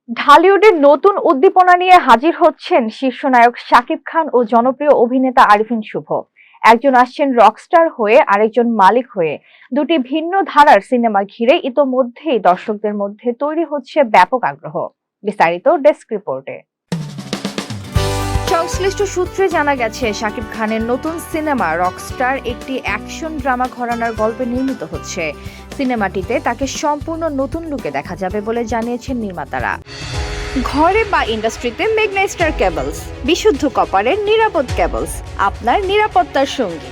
ঢালিউডের নতুন উদ্দীপনা নিয়ে হাজির হচ্ছেন শীর্ষ নায়ক শাকিব খান ও জনপ্রিয় অভিনেতা আরিফিন শুভ। একজন আসছেন রকস্টার হয়ে, আরেকজন মালিক হয়ে। দুটি ভিন্ন ধারার সিনেমা ঘিরে ইতোমধ্যেই দর্শকদের মধ্যে তৈরি হচ্ছে ব্যাপক আগ্রহ। বিস্তারিত ডেস্ক রিপোর্টে। সংশ্লিষ্ট সূত্রে জানা গেছে, শাকিব খানের নতুন সিনেমা রকস্টার একটি অ্যাকশন ড্রামা ঘরানার গল্পে নির্মিত হচ্ছে। সিনেমাটিতে তাকে সম্পূর্ণ নতুন লুকে দেখা যাবে বলে জানিয়েছেন নির্মাতারা। ঘরে বা ইন্ডাস্ট্রিতে মেঘনা স্টার কেবলস, বিশুদ্ধ কপারের নিরাপদ কেবলস, আপনার নিরাপত্তার সঙ্গী।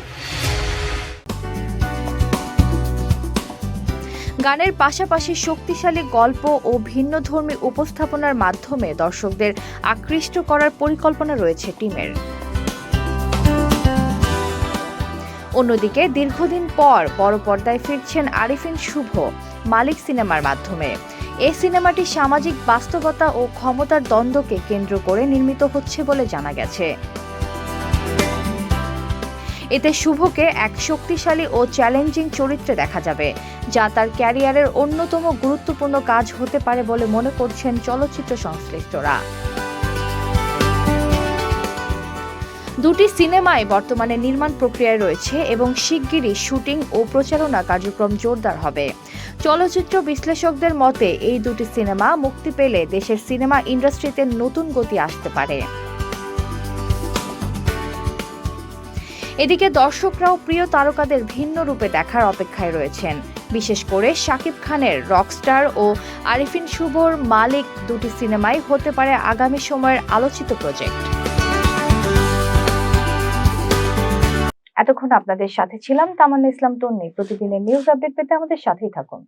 গানের পাশাপাশি শক্তিশালী গল্প ও ভিন্নধর্মী উপস্থাপনার মাধ্যমে দর্শকদের আকৃষ্ট করার পরিকল্পনা রয়েছে টিমের। অন্যদিকে দীর্ঘদিন পর বড় পর্দায় ফিরছেন আরিফিন শুভ মালিক সিনেমার মাধ্যমে। এই সিনেমাটি সামাজিক বাস্তবতা ও ক্ষমতার দ্বন্দ্বকে কেন্দ্র করে নির্মিত হচ্ছে বলে জানা গেছে। এতে শুভকে এক শক্তিশালী ও চ্যালেঞ্জিং চরিত্রে দেখা যাবে, যা তার ক্যারিয়ারের অন্যতম গুরুত্বপূর্ণ কাজ হতে পারে বলে মনে করছেন চলচ্চিত্র সংশ্লিষ্টরা। দুটি সিনেমায় বর্তমানে নির্মাণ প্রক্রিয়ায় রয়েছে এবং শিগগিরই শুটিং ও প্রচারণা কার্যক্রম জোরদার হবে। চলচ্চিত্র বিশ্লেষকদের মতে, এই দুটি সিনেমা মুক্তি পেলে দেশের সিনেমা ইন্ডাস্ট্রিতে নতুন গতি আসতে পারে। এদিকে দর্শকরাও প্রিয় তারকাদের ভিন্ন রূপে দেখার অপেক্ষায় রয়েছেন। বিশেষ করে শাকিব খানের রকস্টার ও আরিফিন শুভর মালিক দুটি সিনেমাই হতে পারে আগামী সময়ের আলোচিত প্রজেক্ট। এতক্ষণ আপনাদের সাথে ছিলাম তামান্না ইসলাম তন্নি। প্রতিদিনের নিউজ আপডেট পেতে আমাদের সাথেই থাকুন।